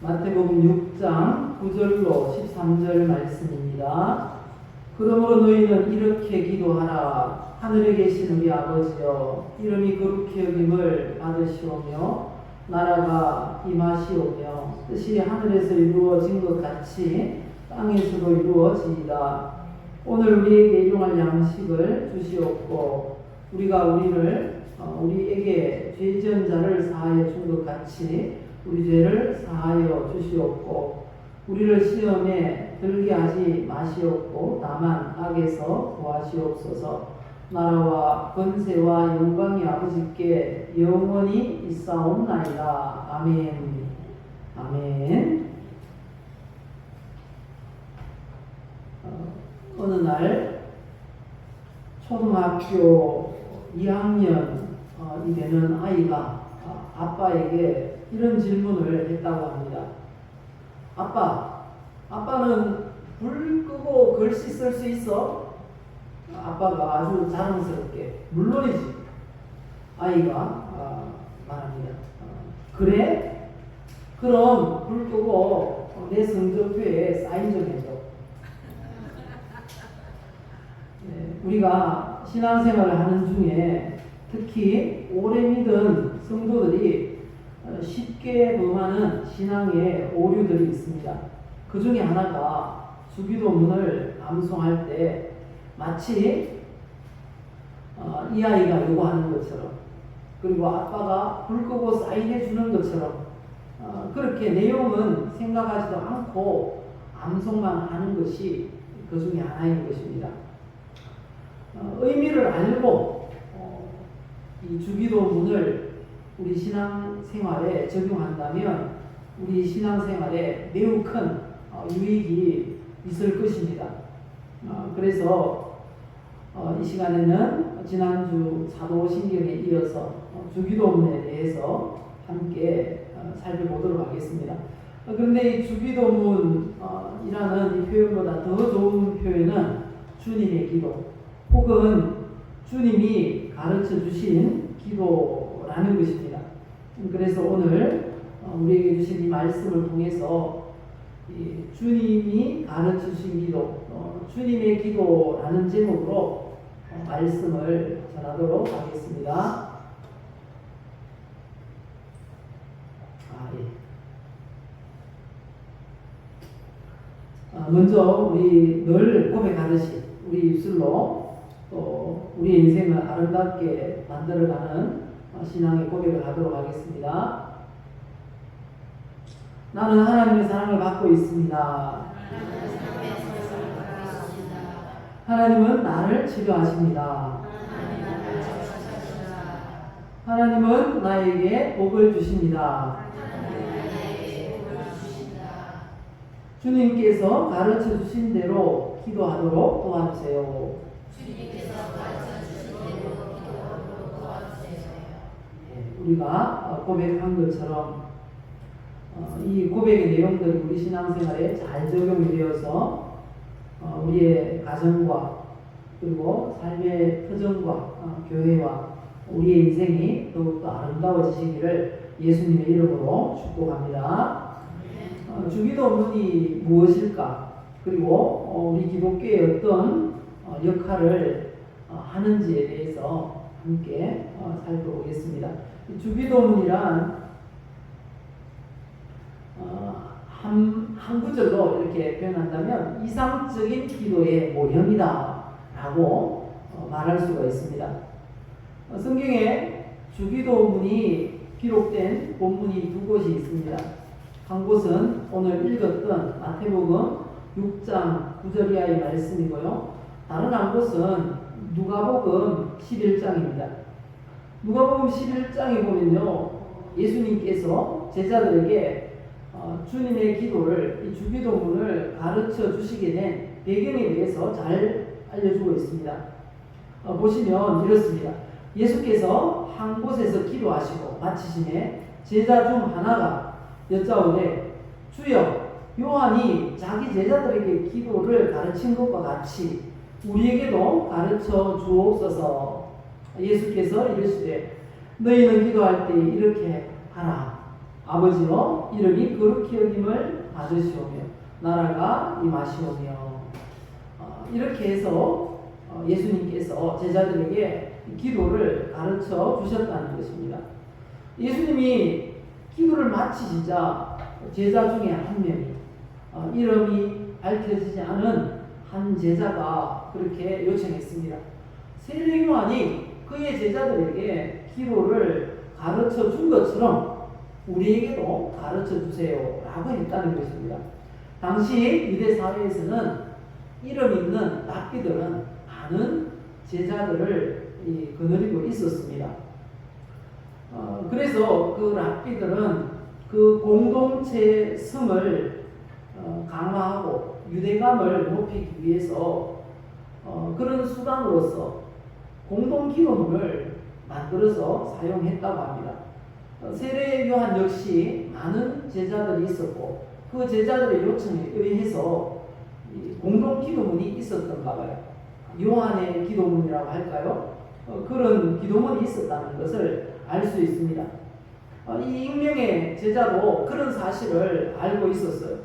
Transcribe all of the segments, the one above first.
마태복음 6장 9절로 13절 말씀입니다. 그러므로 너희는 이렇게 기도하라. 하늘에 계신 우리 아버지여, 이름이 거룩히 여김을 받으시오며 나라가 임하시오며 뜻이 하늘에서 이루어진 것 같이 땅에서도 이루어지이다. 오늘 우리에게 일용할 양식을 주시옵고 우리가 우리에게 죄 지은 자를 사하여 준 것 같이 우리 죄를 사하여 주시옵고 우리를 시험에 들게 하지 마시옵고 다만 악에서 구하시옵소서. 나라와 권세와 영광이 아버지께 영원히 있사옵나이다. 아멘. 아멘. 어느 날 초등학교 2학년이 되는 아이가 아빠에게 이런 질문을 했다고 합니다. 아빠는 불 끄고 글씨 쓸 수 있어? 아빠가 아주 자랑스럽게 물론이지. 아이가 말합니다. 그래? 그럼 불 끄고 내 성적표에 사인 좀 해줘. 우리가 신앙생활을 하는 중에 특히 오래 믿은 성도들이 쉽게 범하는 신앙의 오류들이 있습니다. 그 중에 하나가 주기도문을 암송할 때 마치 이 아이가 요구하는 것처럼 그리고 아빠가 불 끄고 사인해 주는 것처럼 그렇게 내용은 생각하지도 않고 암송만 하는 것이 그 중에 하나인 것입니다. 의미를 알고 이 주기도문을 우리 신앙생활에 적용한다면 우리 신앙생활에 매우 큰 유익이 있을 것입니다. 그래서 이 시간에는 지난주 사도신경에 이어서 주기도문에 대해서 함께 살펴보도록 하겠습니다. 그런데 이 주기도문이라는 이 표현보다 더 좋은 표현은 주님의 기도 혹은 주님이 가르쳐 주신 기도라는 것입니다. 그래서 오늘 우리에게 주신 이 말씀을 통해서 주님이 가르쳐 주신 기도, 주님의 기도라는 제목으로 말씀을 전하도록 하겠습니다. 먼저 우리 늘 고백하듯이 우리 입술로 또 우리 인생을 아름답게 만들어가는 신앙의 고백을 하도록 하겠습니다. 나는 하나님의 사랑을 받고 있습니다. 하나님은 나를 치료하십니다. 하나님은 나에게 복을 주십니다. 주님께서 가르쳐 주신 대로 기도하도록 도와주세요. 우리가 고백한 것처럼 이 고백의 내용들이 우리 신앙생활에 잘 적용이 되어서 우리의 가정과 그리고 삶의 터전과 교회와 우리의 인생이 더욱더 아름다워지시기를 예수님의 이름으로 축복합니다. 주기도문이 무엇일까? 그리고 우리 기독교의 어떤 역할을 하는지에 대해서 함께 살펴보겠습니다. 주기도문이란 한 구절로 이렇게 표현한다면 이상적인 기도의 모형이다 라고 말할 수가 있습니다. 성경에 주기도문이 기록된 본문이 두 곳이 있습니다. 한 곳은 오늘 읽었던 마태복음 6장 9절 이하의 말씀이고요. 다른 한 곳은 누가복음 11장입니다. 누가복음 11장에 보면요, 예수님께서 제자들에게 주님의 기도를, 이 주기도문을 가르쳐 주시게 된 배경에 대해서 잘 알려주고 있습니다. 보시면 이렇습니다. 예수께서 한 곳에서 기도하시고 마치심에 제자 중 하나가 여짜오되 주여, 요한이 자기 제자들에게 기도를 가르친 것과 같이 우리에게도 가르쳐 주옵소서. 예수께서 이르시되 너희는 기도할 때 이렇게 하라. 아버지여 이름이 거룩히 여김을 받으시오며 나라가 임하시오며. 이렇게 해서 예수님께서 제자들에게 기도를 가르쳐 주셨다는 것입니다. 예수님이 기도를 마치시자 제자 중에 한 명이 이름이 밝혀지지 않은 한 제자가 그렇게 요청했습니다. 세례 요한이 그의 제자들에게 기도를 가르쳐 준 것처럼 우리에게도 가르쳐 주세요 라고 했다는 것입니다. 당시 유대 사회에서는 이름 있는 랍비들은 많은 제자들을 거느리고 있었습니다. 그래서 그 랍비들은 그 공동체의 성을 강화하고 유대감을 높이기 위해서 그런 수단으로서 공동 기도문을 만들어서 사용했다고 합니다. 세례 요한 역시 많은 제자들이 있었고 그 제자들의 요청에 의해서 공동 기도문이 있었던가 봐요. 요한의 기도문이라고 할까요? 그런 기도문이 있었다는 것을 알 수 있습니다. 이 익명의 제자도 그런 사실을 알고 있었어요.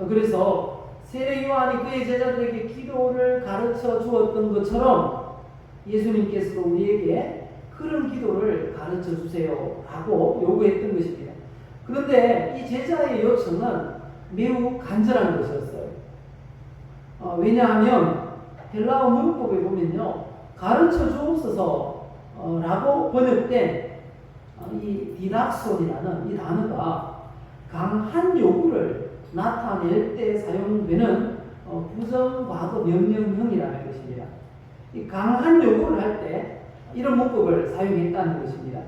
그래서 세례 요한이 그의 제자들에게 기도를 가르쳐 주었던 것처럼 예수님께서도 우리에게 그런 기도를 가르쳐 주세요 라고 요구했던 것입니다. 그런데 이 제자의 요청은 매우 간절한 것이었어요. 왜냐하면 헬라어 문법에 보면요, 가르쳐 주옵소서 라고 번역된 이 디닥손이라는 이 단어가 강한 요구를 나타낼 때 사용되는 부정과거 명령형이라는 것입니다. 이 강한 요구를 할 때 이런 문법을 사용했다는 것입니다.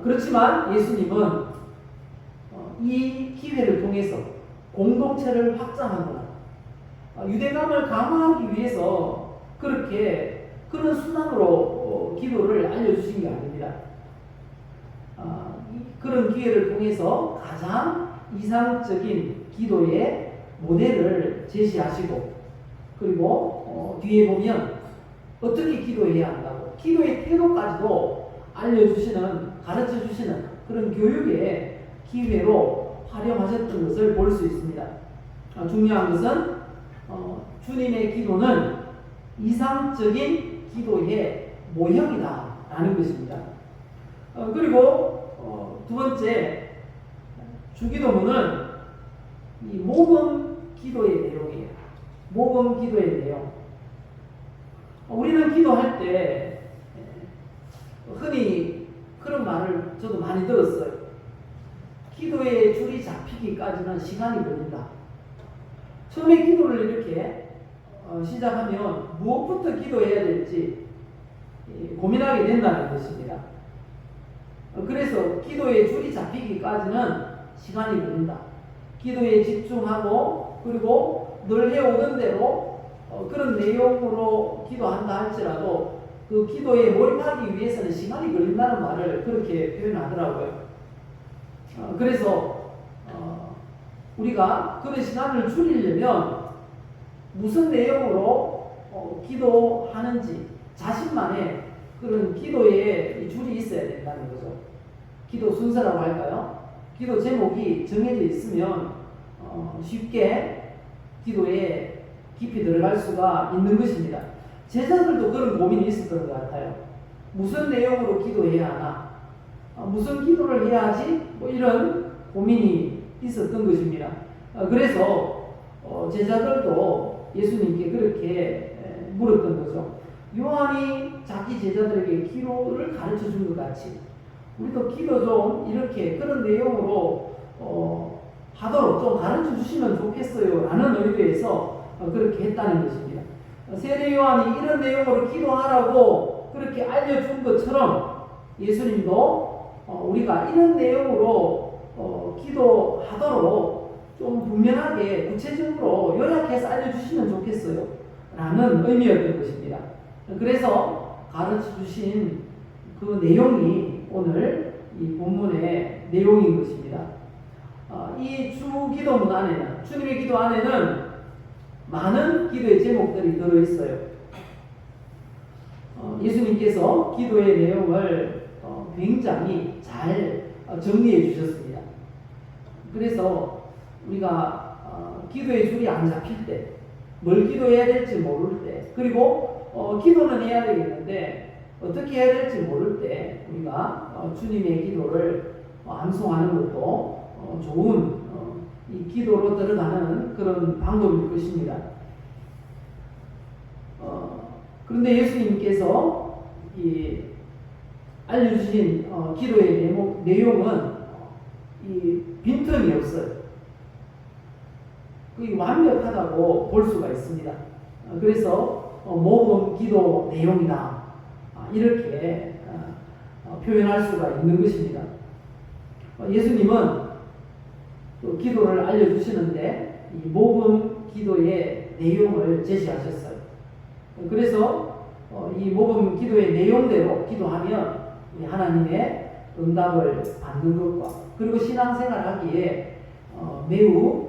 그렇지만 예수님은 이 기회를 통해서 공동체를 확장하거나 유대감을 강화하기 위해서 그렇게 그런 수단으로 기도를 알려주신 게 아닙니다. 그런 기회를 통해서 가장 이상적인 기도의 모델을 제시하시고 그리고 뒤에 보면 어떻게 기도해야 한다고 기도의 태도까지도 알려주시는 가르쳐주시는 그런 교육의 기회로 활용하셨던 것을 볼 수 있습니다. 중요한 것은 주님의 기도는 이상적인 기도의 모형이다 라는 것입니다. 그리고 두 번째 주기도문은 이 모범 기도의 내용이에요. 모범 기도의 내용. 우리는 기도할 때 흔히 그런 말을 저도 많이 들었어요. 기도의 줄이 잡히기까지는 시간이 걸린다. 처음에 기도를 이렇게 시작하면 무엇부터 기도해야 될지 고민하게 된다는 것입니다. 그래서 기도의 줄이 잡히기까지는 시간이 걸린다. 기도에 집중하고 그리고 늘 해오던 대로 그런 내용으로 기도한다 할지라도 그 기도에 몰입하기 위해서는 시간이 걸린다는 말을 그렇게 표현하더라고요. 그래서 우리가 그런 시간을 줄이려면 무슨 내용으로 기도하는지 자신만의 그런 기도에 줄이 있어야 된다는 거죠. 기도 순서라고 할까요? 기도 제목이 정해져 있으면 쉽게 기도에 깊이 들어갈 수가 있는 것입니다. 제자들도 그런 고민이 있었던 것 같아요. 무슨 내용으로 기도해야 하나? 무슨 기도를 해야 하지? 뭐 이런 고민이 있었던 것입니다. 그래서 제자들도 예수님께 그렇게 물었던 거죠. 요한이 자기 제자들에게 기도를 가르쳐 준 것 같이 우리도 기도 좀 이렇게 그런 내용으로 하도록 좀 가르쳐 주시면 좋겠어요 라는 의도에서 그렇게 했다는 것입니다. 세례 요한이 이런 내용으로 기도하라고 그렇게 알려준 것처럼 예수님도 우리가 이런 내용으로 기도하도록 좀 분명하게 구체적으로 요약해서 알려주시면 좋겠어요 라는 의미였던 것입니다. 그래서 가르쳐 주신 그 내용이 오늘 이 본문의 내용인 것입니다. 이 주기도문 안에는 주님의 기도 안에는 많은 기도의 제목들이 들어있어요. 예수님께서 기도의 내용을 굉장히 잘 정리해 주셨습니다. 그래서 우리가 기도의 줄이 안 잡힐 때, 뭘 기도해야 될지 모를 때, 그리고 기도는 해야 되겠는데 어떻게 해야 될지 모를 때 우리가 주님의 기도를 암송하는 것도 좋은 이 기도로 들어가는 그런 방법일 것입니다. 그런데 예수님께서 이 알려주신 기도의 내용은 이 빈틈이 없어요. 그게 완벽하다고 볼 수가 있습니다. 그래서 모범 기도 내용이다, 이렇게 표현할 수가 있는 것입니다. 예수님은 또 기도를 알려주시는데 이 모범 기도의 내용을 제시하셨어요. 그래서 이 모범 기도의 내용대로 기도하면 하나님의 응답을 받는 것과, 그리고 신앙생활하기에 매우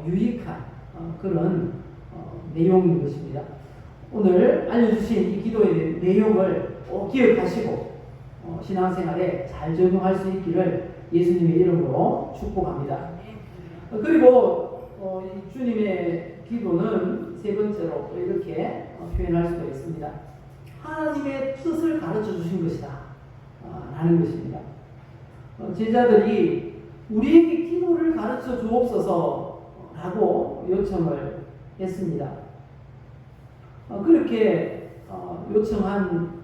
유익한 그런 내용인 것입니다. 오늘 알려주신 이 기도의 내용을 꼭 기억하시고 신앙생활에 잘 적용할 수 있기를 예수님의 이름으로 축복합니다. 그리고 이 주님의 기도는 세 번째로 또 이렇게 표현할 수가 있습니다. 하나님의 뜻을 가르쳐 주신 것이다 라는 것입니다. 제자들이 우리에게 기도를 가르쳐 주옵소서 라고 요청을 했습니다. 그렇게 요청한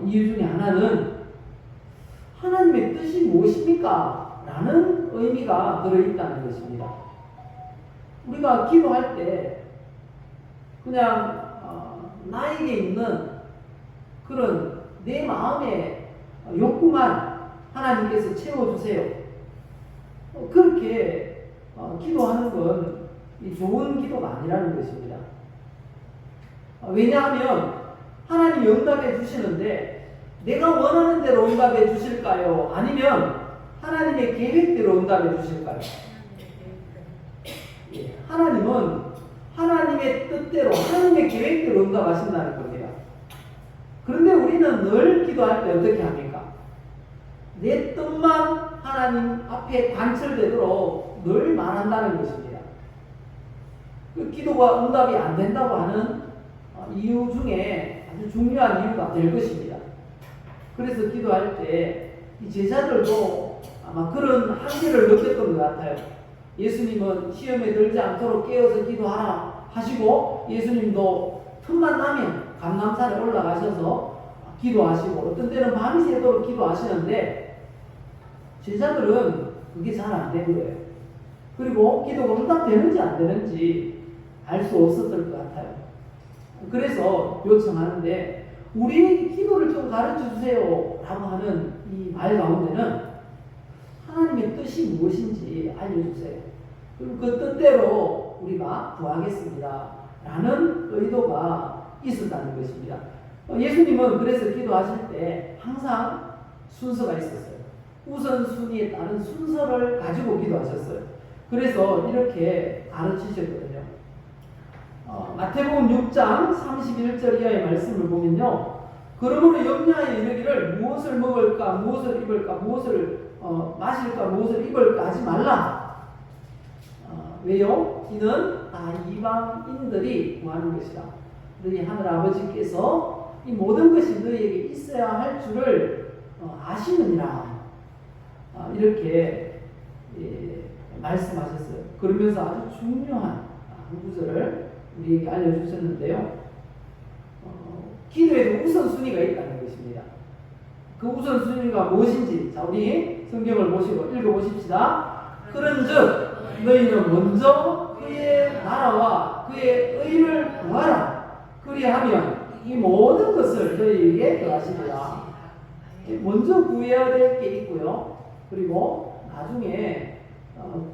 이유 중에 하나는 하나님의 뜻이 무엇입니까? 라는 의미가 들어있다는 것입니다. 우리가 기도할 때 그냥 나에게 있는 그런 내 마음의 욕구만 하나님께서 채워주세요, 그렇게 기도하는 건 좋은 기도가 아니라는 것입니다. 왜냐하면 하나님이 응답해 주시는데 내가 원하는 대로 응답해 주실까요? 아니면 하나님의 계획대로 응답해 주실까요? 하나님은 하나님의 뜻대로, 하나님의 계획대로 응답하신다는 겁니다. 그런데 우리는 늘 기도할 때 어떻게 합니까? 내 뜻만 하나님 앞에 관철되도록 늘 말한다는 것입니다. 그 기도가 응답이 안 된다고 하는 이유 중에 아주 중요한 이유가 될 것입니다. 그래서 기도할 때 이 제자들도 아마 그런 한계를 느꼈던 것 같아요. 예수님은 시험에 들지 않도록 깨어서 기도하라 하시고, 예수님도 틈만 나면 감람산에 올라가셔서 기도하시고, 어떤 때는 밤이 새도록 기도하시는데 제자들은 그게 잘 안 된 거예요. 그리고 기도가 응답되는지 안 되는지 알 수 없었을 것 같아요. 그래서 요청하는데 우리에게 기도를 좀 가르쳐 주세요 라고 하는 이 말 가운데는 하나님의 뜻이 무엇인지 알려주세요, 그리고 그 뜻대로 우리가 구하겠습니다 라는 의도가 있었다는 것입니다. 예수님은 그래서 기도하실 때 항상 순서가 있었어요. 우선순위에 따른 순서를 가지고 기도하셨어요. 그래서 이렇게 가르치셨거든요. 마태복음 6장 31절 이하의 말씀을 보면요, 그러므로 염려하여 이르기를 무엇을 먹을까, 무엇을 입을까, 무엇을 마실까, 무엇을 입을까 하지 말라. 왜요? 이는 다 이방인들이 구하는 것이다. 너희 하늘 아버지께서 이 모든 것이 너희에게 있어야 할 줄을 아시느니라. 이렇게 말씀하셨어요. 그러면서 아주 중요한 한 구절을 우리에게 알려주셨는데요. 기도에도 우선순위가 있다는 것입니다. 그 우선순위가 무엇인지, 자, 우리 성경을 보시고 읽어보십시다. 그런즉 너희는 먼저 그의 나라와 그의 의를 구하라. 그리하면 이 모든 것을 너희에게 더하시리라. 먼저 구해야 될 게 있고요, 그리고 나중에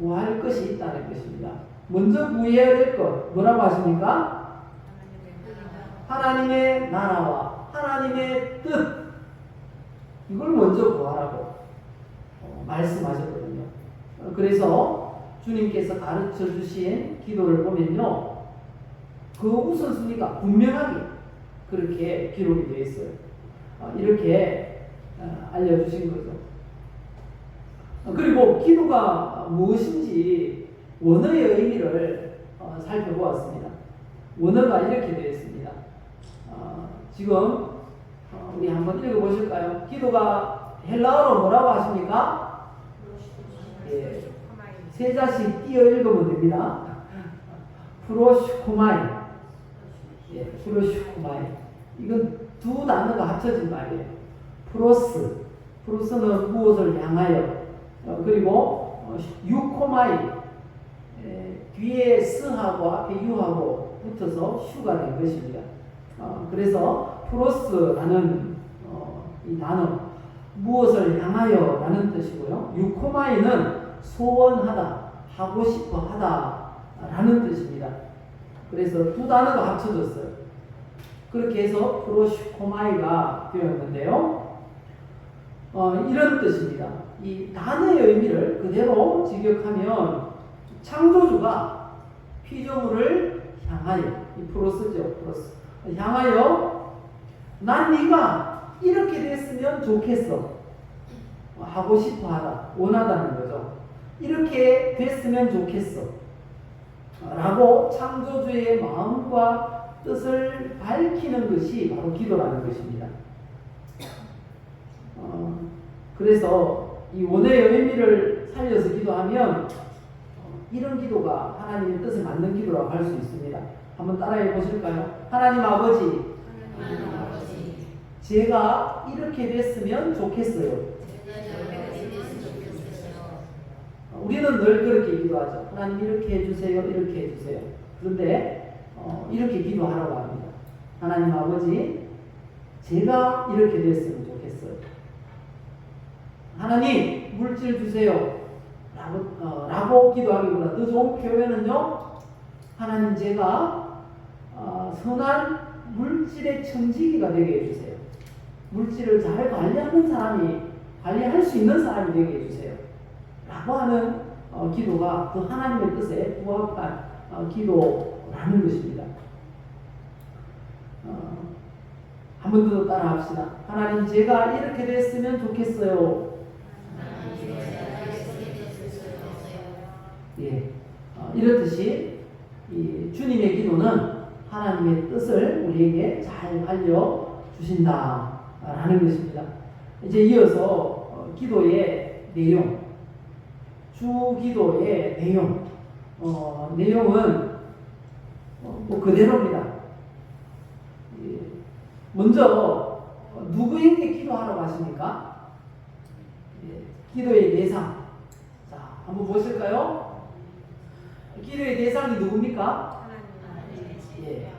구할 것이 있다는 것입니다. 먼저 구해야 될 것 뭐라고 하십니까? 하나님의 나라와 하나님의 뜻, 이걸 먼저 구하라고 말씀하셨거든요. 그래서 주님께서 가르쳐 주신 기도를 보면요, 그 우선순위가 분명하게 그렇게 기록이 되어 있어요. 이렇게 알려주신 거죠. 그리고 기도가 무엇인지 원어의 의미를 살펴보았습니다. 원어가 이렇게 되어 있습니다. 지금 우리 한번 읽어보실까요? 기도가 헬라어로 뭐라고 하십니까? 예, 세 자씩 띄어 읽으면 됩니다. 프로슈코마이. 예, 프로슈코마이. 이건 두 단어가 합쳐진 말이에요. 프로스는 무엇을 향하여, 그리고 유코마이. 뒤에 스하고 앞에 유하고 붙어서 슈가 된 것입니다. 그래서 프로스라는 이 단어 무엇을 향하여 라는 뜻이고요. 유코마이는 소원하다, 하고 싶어 하다 라는 뜻입니다. 그래서 두 단어가 합쳐졌어요. 그렇게 해서 프로슈코마이가 되었는데요. 이런 뜻입니다. 이 단어의 의미를 그대로 직역하면 창조주가 피조물을 향하여, 이 프로스죠, 프로스. 향하여 난 네가 이렇게 됐으면 좋겠어. 하고 싶어 하다, 원하다는 거죠. 이렇게 됐으면 좋겠어. 라고 창조주의 마음과 뜻을 밝히는 것이 바로 기도라는 것입니다. 그래서 이 원어의 의미를 살려서 기도하면 이런 기도가 하나님의 뜻에 맞는 기도라고 할 수 있습니다. 한번 따라해 보실까요? 하나님 아버지, 제가 이렇게 됐으면 좋겠어요. 우리는 늘 그렇게 기도하죠. 하나님 이렇게 해주세요, 이렇게 해주세요. 그런데 이렇게 기도하라고 합니다. 하나님 아버지, 제가 이렇게 됐으면 좋겠어요. 하나님 물질 주세요. 라고 기도하기보다 더 좋은 표현은요, 하나님 제가 선한 물질의 청지기가 되게 해주세요. 물질을 잘 관리하는 사람이, 관리할 수 있는 사람이 되게 해주세요. 라고 하는 기도가 그 하나님의 뜻에 부합한 기도라는 것입니다. 한 번 더 따라 합시다. 하나님 제가 이렇게 됐으면 좋겠어요. 예, 이렇듯이 이 주님의 기도는 하나님의 뜻을 우리에게 잘 알려주신다라는 것입니다. 이제 이어서 기도의 내용, 주기도의 내용, 내용은 뭐 그대로입니다. 예, 먼저 누구에게 기도하라고 하십니까? 예, 기도의 대상. 자, 한번 보실까요? 기도의 대상이 누굽니까? 예.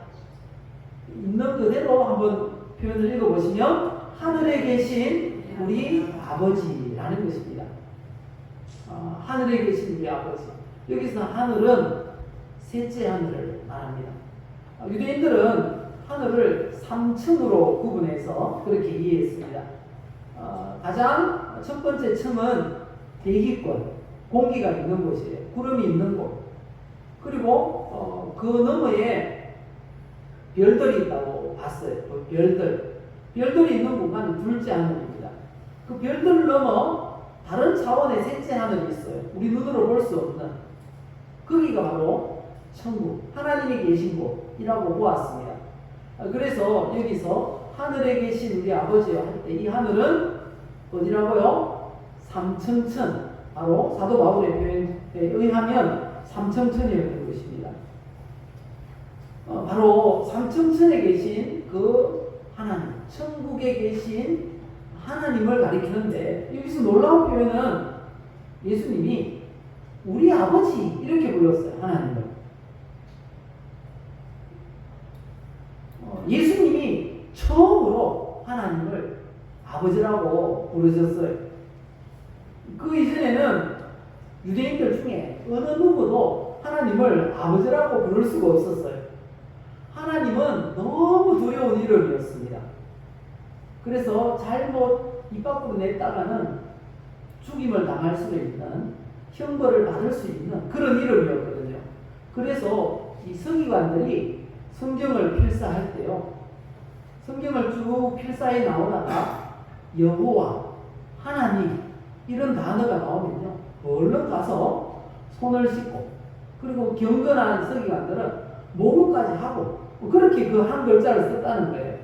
있는 그대로 한번 표현을 읽어보시면 하늘에 계신 우리 아버지라는 것입니다. 하늘에 계신 우리 아버지. 여기서 하늘은 셋째 하늘을 말합니다. 유대인들은 하늘을 3층으로 구분해서 그렇게 이해했습니다. 가장 첫 번째 층은 대기권, 공기가 있는 곳이에요. 구름이 있는 곳. 그리고 그 너머에 별들이 있다고 봤어요. 그 별들이 있는 공간은 둘째 하늘입니다. 그 별들을 넘어 다른 차원의 셋째 하늘이 있어요. 우리 눈으로 볼 수 없는. 거기가 바로 천국, 하나님이 계신 곳이라고 보았습니다. 그래서 여기서 하늘에 계신 우리 아버지와 할 때 이 하늘은 어디라고요? 삼층천. 바로 사도 바울의 표현에 의하면 삼층천이었던 것입니다. 바로 삼층천에 계신 그 하나님, 천국에 계신 하나님을 가리키는데, 여기서 놀라운 표현은 예수님이 우리 아버지 이렇게 불렀어요. 하나님을. 예수님이 처음으로 하나님을 아버지라고 부르셨어요. 그 이전에는 유대인들 중에 어느 누구도 하나님을 아버지라고 부를 수가 없었어요. 하나님은 너무 두려운 이름이었습니다. 그래서 잘못 입 밖으로 냈다가는 죽임을 당할 수도 있는, 형벌을 받을 수 있는 그런 이름이었거든요. 그래서 이 서기관들이 성경을 필사할 때요, 성경을 쭉 필사해 나오다가 여호와, 하나님 이런 단어가 나오면요 얼른 가서 손을 씻고 그리고 경건한 서기관들은 모금까지 하고 그렇게 그 한 글자를 썼다는 거예요.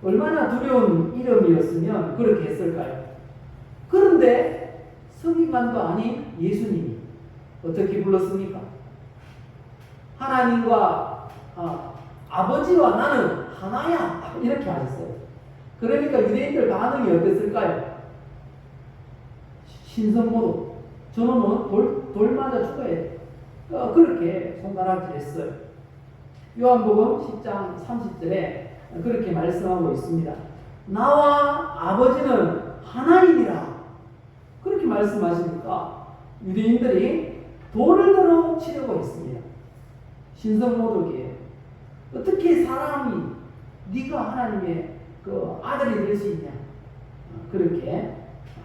얼마나 두려운 이름이었으면 그렇게 했을까요? 그런데 서기관도 아닌 예수님이 어떻게 불렀습니까? 하나님과 아버지와 나는 하나야 이렇게 하셨어요. 그러니까 유대인들 반응이 어땠을까요? 신성모독 저놈은 돌 맞아 죽어야 돼. 그렇게 손가락질했어요. 요한복음 10장 30절에 그렇게 말씀하고 있습니다. 나와 아버지는 하나이니라. 그렇게 말씀하시니까 유대인들이 돌을 들어 치려고 했습니다. 신성모독이에요. 어떻게 사람이 네가 하나님의 그 아들이 될 수 있냐? 그렇게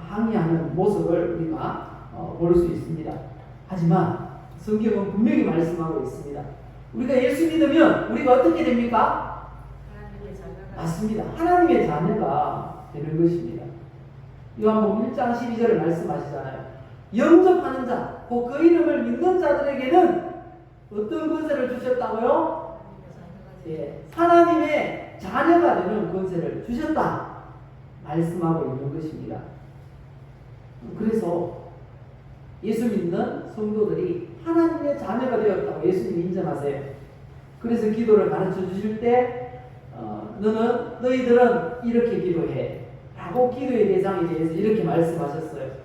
항의하는 모습을 우리가 볼 수 있습니다. 하지만 성경은 분명히 말씀하고 있습니다. 우리가 예수 믿으면 우리가 어떻게 됩니까? 하나님의 자녀가 맞습니다. 하나님의 자녀가 되는 것입니다. 요한복음 1장 12절을 말씀하시잖아요. 영접하는 자, 그 이름을 믿는 자들에게는 어떤 권세를 주셨다고요? 예, 하나님의 자녀가 되는 권세를 주셨다 말씀하고 있는 것입니다. 그래서 예수 믿는 성도들이 하나님의 자녀가 되었다고 예수님이 인정하세요. 그래서 기도를 가르쳐 주실 때 너희들은 이렇게 기도해 라고 기도의 대상에 대해서 이렇게 말씀하셨어요.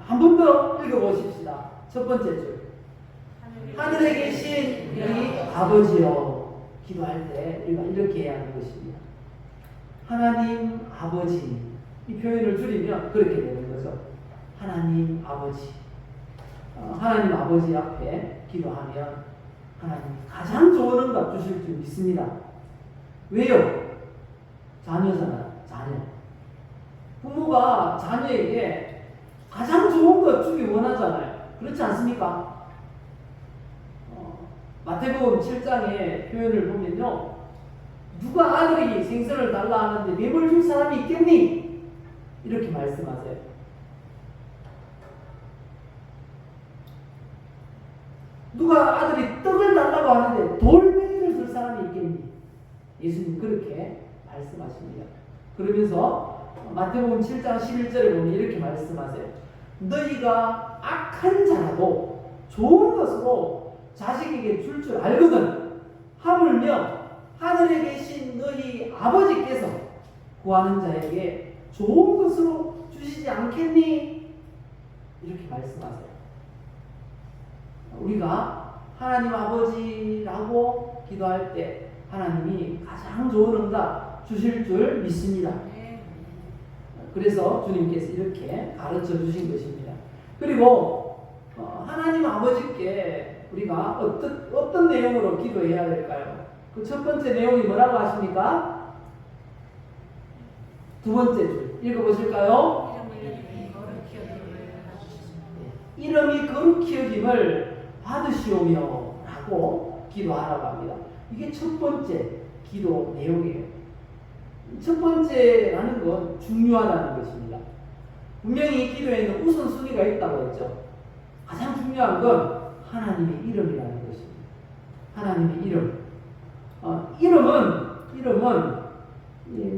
한 번 더 읽어보십시다. 첫 번째 줄 하늘에 계신 우리 아버지여. 기도할 때 우리가 이렇게 해야 하는 것입니다. 하나님 아버지. 이 표현을 줄이면 그렇게 되는 거죠. 하나님 아버지. 하나님 아버지 앞에 기도하면 하나님 가장 좋은 응답 주실 줄 믿습니다. 왜요? 자녀잖아요. 자녀. 부모가 자녀에게 가장 좋은 것 주기 원하잖아요. 그렇지 않습니까? 마태복음 7장의 표현을 보면요. 누가 아들이 생선을 달라 하는데 뱀을 줄 사람이 있겠니? 이렇게 말씀하세요. 누가 아들이 떡을 달라고 하는데 돌멩이를 줄 사람이 있겠니? 예수님 그렇게 말씀하십니다. 그러면서 마태복음 7장 11절에 보면 이렇게 말씀하세요. 너희가 악한 자라도 좋은 것으로 자식에게 줄 줄 알거든. 하물며 하늘에 계신 너희 아버지께서 구하는 자에게 좋은 것으로 주시지 않겠니? 이렇게 말씀하세요. 우리가 하나님 아버지라고 기도할 때 하나님이 가장 좋은 응답 주실 줄 믿습니다. 그래서 주님께서 이렇게 가르쳐 주신 것입니다. 그리고 하나님 아버지께 우리가 어떤 내용으로 기도해야 될까요? 그 첫 번째 내용이 뭐라고 하십니까? 두 번째 줄 읽어보실까요? 이름이 거룩히 여김을 받으시오며 라고 기도하라고 합니다. 이게 첫 번째 기도 내용이에요. 첫 번째라는 건 중요하다는 것입니다. 분명히 기도에는 우선순위가 있다고 했죠. 가장 중요한 건 하나님의 이름이라는 것입니다. 하나님의 이름. 이름은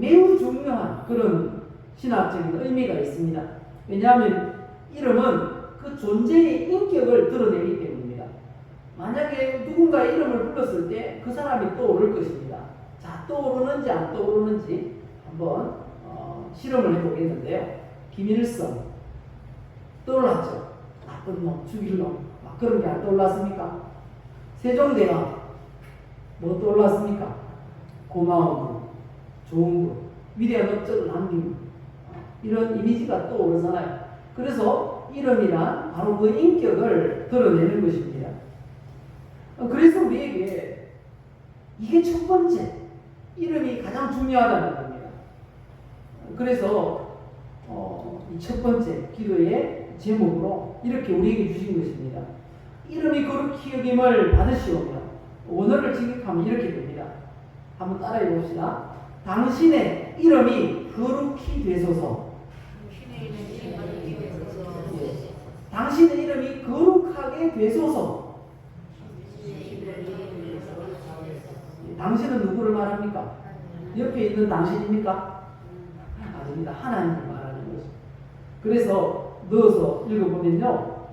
매우 중요한 그런 신학적인 의미가 있습니다. 왜냐하면 이름은 그 존재의 인격을 드러내기 때문입니다. 만약에 누군가 이름을 불렀을 때 그 사람이 떠오를 것입니다. 자, 떠오르는지 안 떠오르는지 한번 실험을 해보겠는데요. 김일성 떠올랐죠? 나쁜 놈, 죽일 놈, 막 그런 게 안 떠올랐습니까? 세종대왕 뭐 떠올랐습니까? 고마운 분, 좋은 분, 위대한 업적을 남긴 분, 이런 이미지가 떠오르잖아요. 그래서 이름이란 바로 그 인격을 드러내는 것입니다. 그래서 우리에게 이게 첫 번째, 이름이 가장 중요하다는 겁니다. 그래서 이 첫 번째 기도의 제목으로 이렇게 우리에게 주신 것입니다. 이름이 거룩히 여김을 받으시오며, 원어를 직역하면 이렇게 됩니다. 한번 따라해 봅시다. 당신의 이름이 거룩히 되소서. 예. 당신의 이름이 거룩하게 되소서. 당신은 누구를 말합니까? 옆에 있는 당신입니까? 아닙니다. 하나님을 말하는 거죠. 그래서 넣어서 읽어보면요,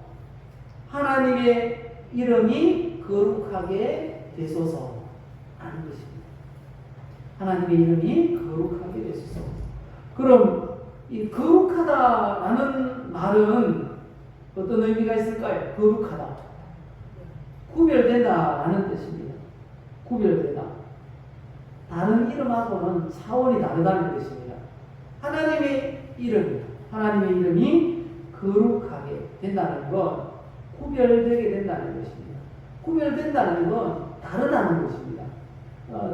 하나님의 이름이 거룩하게 되소서 하는 것입니다. 하나님의 이름이 거룩하게 되소서. 그럼 이 거룩하다라는 말은 어떤 의미가 있을까요? 거룩하다, 구별된다라는 뜻입니다. 구별되다. 다른 이름하고는 차원이 다르다는 것입니다. 하나님의 이름이 거룩하게 된다는 건 구별되게 된다는 것입니다. 구별된다는 건 다르다는 것입니다.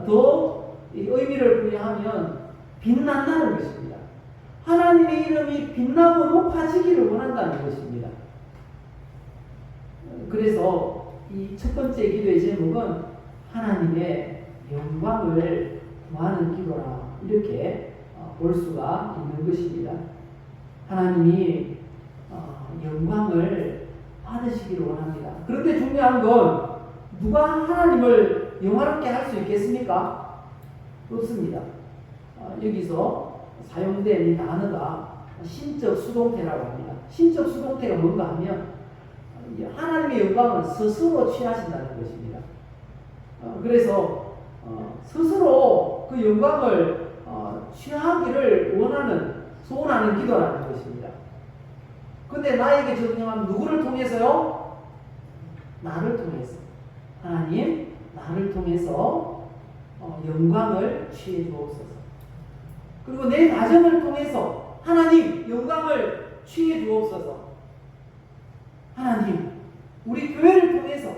더 의미를 부여하면 빛난다는 것입니다. 하나님의 이름이 빛나고 높아지기를 원한다는 것입니다. 그래서 이 첫 번째 기도의 제목은 하나님의 영광을 구하는 기도라, 이렇게 볼 수가 있는 것입니다. 하나님이 영광을 받으시기를 원합니다. 그런데 중요한 건 누가 하나님을 영화롭게 할 수 있겠습니까? 없습니다. 여기서 사용된 이 단어가 신적 수동태라고 합니다. 신적 수동태가 뭔가 하면 하나님의 영광을 스스로 취하신다는 것입니다. 그래서 스스로 그 영광을 취하기를 원하는, 소원하는 기도라는 것입니다. 근데 나에게 적용하면 누구를 통해서요? 나를 통해서. 하나님, 나를 통해서 영광을 취해 주옵소서. 그리고 내 가정을 통해서 하나님, 영광을 취해 주옵소서. 하나님, 우리 교회를 통해서,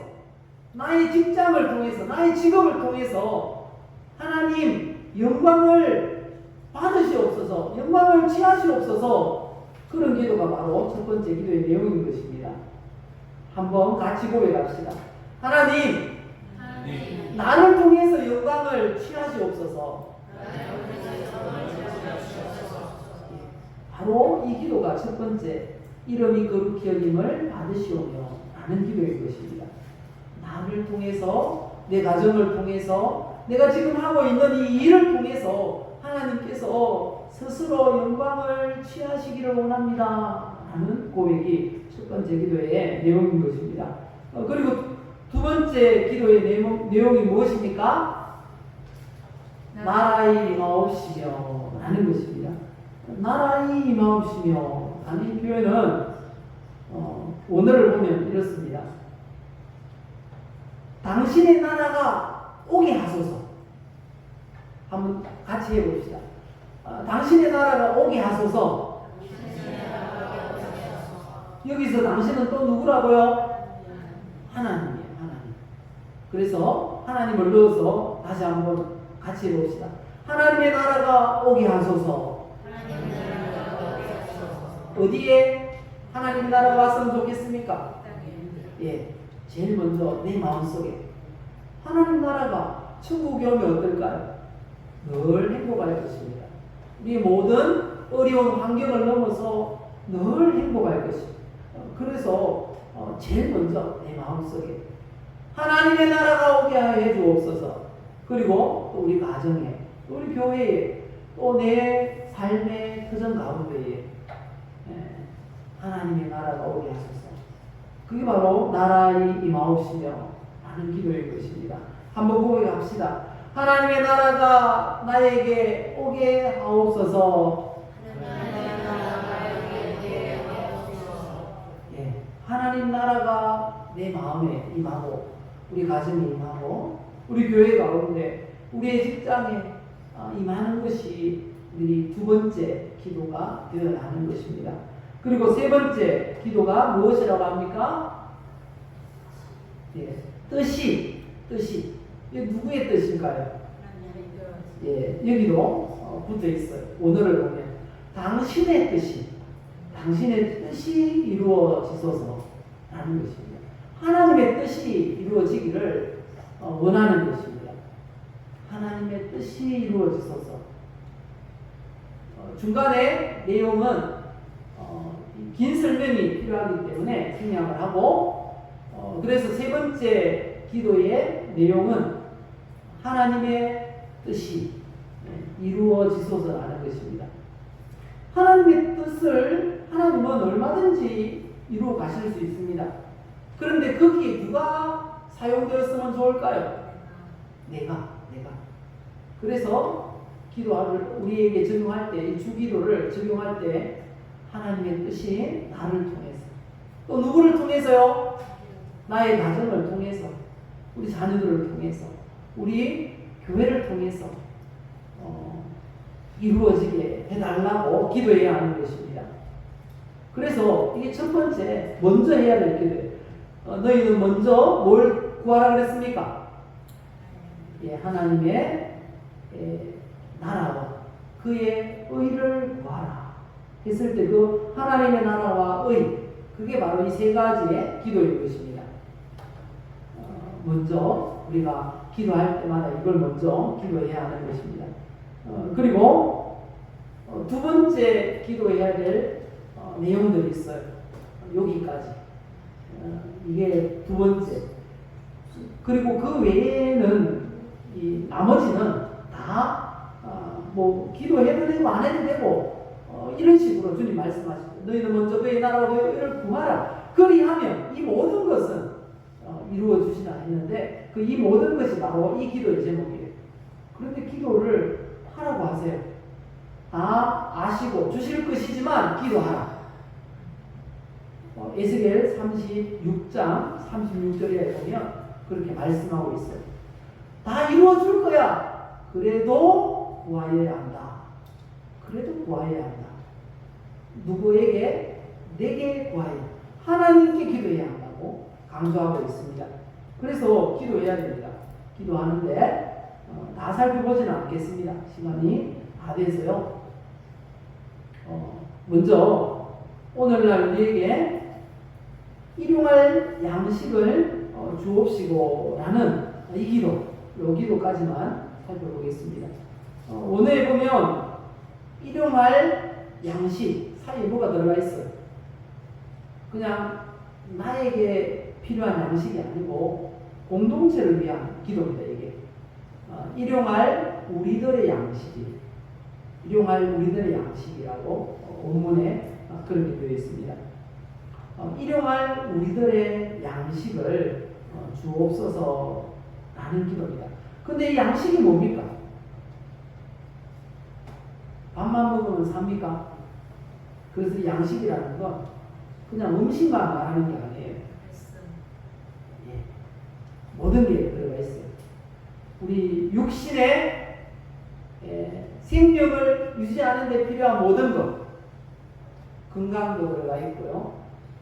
나의 직장을 통해서, 나의 직업을 통해서 하나님, 영광을 받으시옵소서, 영광을 취하시옵소서. 그런 기도가 바로 첫 번째 기도의 내용인 것입니다. 한번 같이 고백합시다. 하나님, 나를 통해서 영광을 취하시옵소서. 바로 이 기도가 첫 번째, 이름이 거룩히 여김을 받으시오며 라는 기도인 것입니다. 나를 통해서, 내 가정을 통해서, 내가 지금 하고 있는 이 일을 통해서 하나님께서 스스로 영광을 취하시기를 원합니다 라는 고백이 첫 번째 기도의 내용인 것입니다. 그리고 두 번째 기도의 내용이 무엇입니까? 나라의 임하옵시며 라는 것입니다. 나라의 임하옵시며 라는 표현은 원어를 보면 이렇습니다. 당신의 나라가 오게 하소서. 한번 같이 해봅시다. 당신의 나라가 오게 하소서. 여기서 당신은 또 누구라고요? 하나님이에요. 하나님. 그래서 하나님을 넣어서 다시 한번 같이 해봅시다. 하나님의 나라가 오게 하소서. 어디에 하나님의 나라가 왔으면 좋겠습니까? 예, 제일 먼저 내 마음속에 하나님 나라가, 천국이 오면 어떨까요? 늘 행복할 것입니다. 우리 모든 어려운 환경을 넘어서 늘 행복할 것입니다. 그래서 제일 먼저 내 마음속에 하나님의 나라가 오게 해 주옵소서. 그리고 또 우리 가정에, 또 우리 교회에, 또 내 삶의 터전 가운데에 하나님의 나라가 오게 하소서. 그게 바로 나라의 임하옵시며 라는 기도인 것입니다. 한번 고백합시다. 하나님의 나라가 나에게 오게 하옵소서. 예, 하나님 나라가 내 마음에 임하고, 우리 가정에 임하고, 우리 교회 가운데, 우리의 직장에 임하는 것이 우리 두 번째 기도가 되어야 하는 것입니다. 그리고 세 번째 기도가 무엇이라고 합니까? 예, 뜻이. 이게 누구의 뜻인가요? 예, 여기도 붙어 있어요. 원어를 보면 당신의 뜻이 이루어지소서 라는 것입니다. 하나님의 뜻이 이루어지기를 원하는 것입니다. 하나님의 뜻이 이루어지소서. 중간에 내용은 긴 설명이 필요하기 때문에 생략을 하고, 그래서 세 번째 기도의 내용은 하나님의 뜻이 이루어지소서라는 것입니다. 하나님의 뜻을 하나님은 얼마든지 이루어 가실 수 있습니다. 그런데 거기에 누가 사용되었으면 좋을까요? 내가. 그래서 기도를 우리에게 적용할 때, 이 주기도를 적용할 때 하나님의 뜻이 나를 통해서, 또 누구를 통해서요? 나의 가정을 통해서, 우리 자녀들을 통해서, 우리 교회를 통해서 이루어지게 해달라고 기도해야 하는 것입니다. 그래서 이게 첫 번째 먼저 해야 될 기도예요. 너희는 먼저 뭘 구하라 그랬습니까? 하나님의 나라와 그의 의를 구하라 했을 때 그 하나님의 나라와 의, 그게 바로 이 세 가지의 기도인 것입니다. 먼저 우리가 기도할 때마다 이걸 먼저 기도해야 하는 것입니다. 그리고 두 번째 기도해야 될 내용들이 있어요. 여기까지. 이게 두 번째. 그리고 그 외에는 이 나머지는 다 뭐 기도해도 되고 안 해도 되고 이런 식으로 주님 말씀하시고, 너희는 먼저 그의 나라와 그의 의를 구하라. 그리하면 이 모든 것은 이루어 주시나 했는데, 그 이 모든 것이 바로 이 기도의 제목이에요. 그런데 기도를 하라고 하세요. 다 아시고 주실 것이지만 기도하라. 에스겔 36장 36절에 보면 그렇게 말씀하고 있어요. 다 이루어 줄 거야. 그래도 구하여야 한다. 그래도 구하여야 한다. 누구에게? 내게 구하여. 하나님께 기도해야 한다고 강조하고 있습니다. 그래서 기도해야 됩니다. 기도하는데 다 살펴보지는 않겠습니다. 시간이 다 돼서요. 먼저 오늘날 우리에게 일용할 양식을 주옵시고라는 이 기도, 이 기도까지만 살펴보겠습니다. 원어에 보면 일용할 양식 사이에 뭐가 들어가 있어요? 그냥 나에게 필요한 양식이 아니고 공동체를 위한 기도입니다. 이게 일용할 우리들의 양식이, 일용할 우리들의 양식이라고 본문에 그렇게 되어 있습니다. 일용할 우리들의 양식을 주옵소서라는 기도입니다. 근데 이 양식이 뭡니까? 밥만 먹으면 삽니까? 그래서 양식이라는 건 그냥 음식만 말하는 게 아니에요. 모든 게 들어가 있어요. 우리 육신의 생명을 유지하는 데 필요한 모든 것, 건강도 들어가 있고요,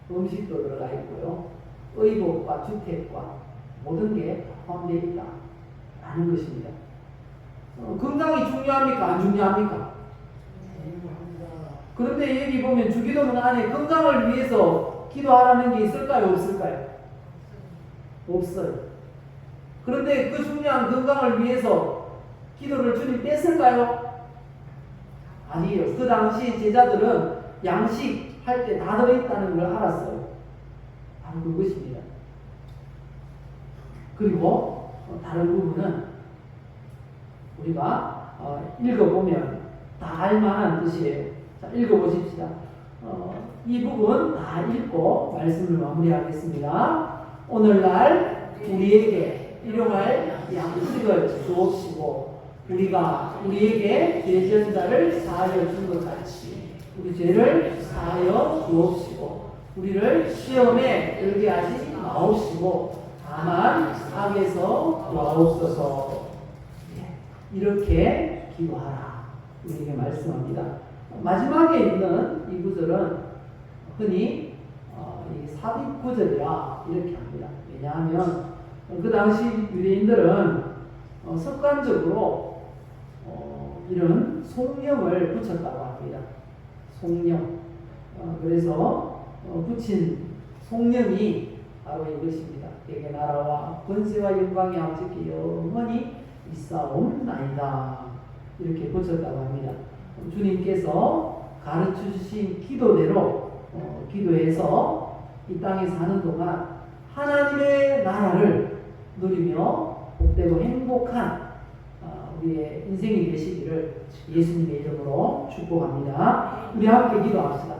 음식도 들어가 있고요, 의복과 주택과 모든 게 포함되어 있다라는 것입니다. 건강이 중요합니까? 안 중요합니까? 그런데 여기 보면 주기도문 안에 건강을 위해서 기도하라는 게 있을까요? 없을까요? 없어요. 그런데 그 중요한 건강을 위해서 기도를 주님 뺐을까요? 아니에요. 그 당시 제자들은 양식 할 때 다 들어있다는 걸 알았어요. 바로 그것입니다. 그리고 다른 부분은 우리가 읽어보면 다 알만한 뜻이에요. 자, 읽어보십시다. 이 부분 다 읽고 말씀을 마무리하겠습니다. 오늘날 우리에게 일용할 양식을 주옵시고, 우리가 우리에게 죄지은 자를 사하여 준 것 같이 우리 죄를 사하여 주옵시고, 우리를 시험에 들게 하지 마옵시고 다만 악에서 구하옵소서. 이렇게 기도하라 우리에게 말씀합니다. 마지막에 있는 이 구절은 흔히 이 삽입 구절이라 이렇게 합니다. 왜냐하면 그 당시 유대인들은 습관적으로 이런 송령을 붙였다고 합니다. 송령. 그래서 붙인 송령이 바로 이것입니다. 대개 나라와 권세와 영광이 아버지께 영원히 있사옵나이다. 이렇게 붙였다고 합니다. 주님께서 가르쳐 주신 기도대로 기도해서 이 땅에 사는 동안 하나님의 나라를 누리며 복되고 행복한 우리의 인생이 되시기를 예수님의 이름으로 축복합니다. 우리 함께 기도합시다.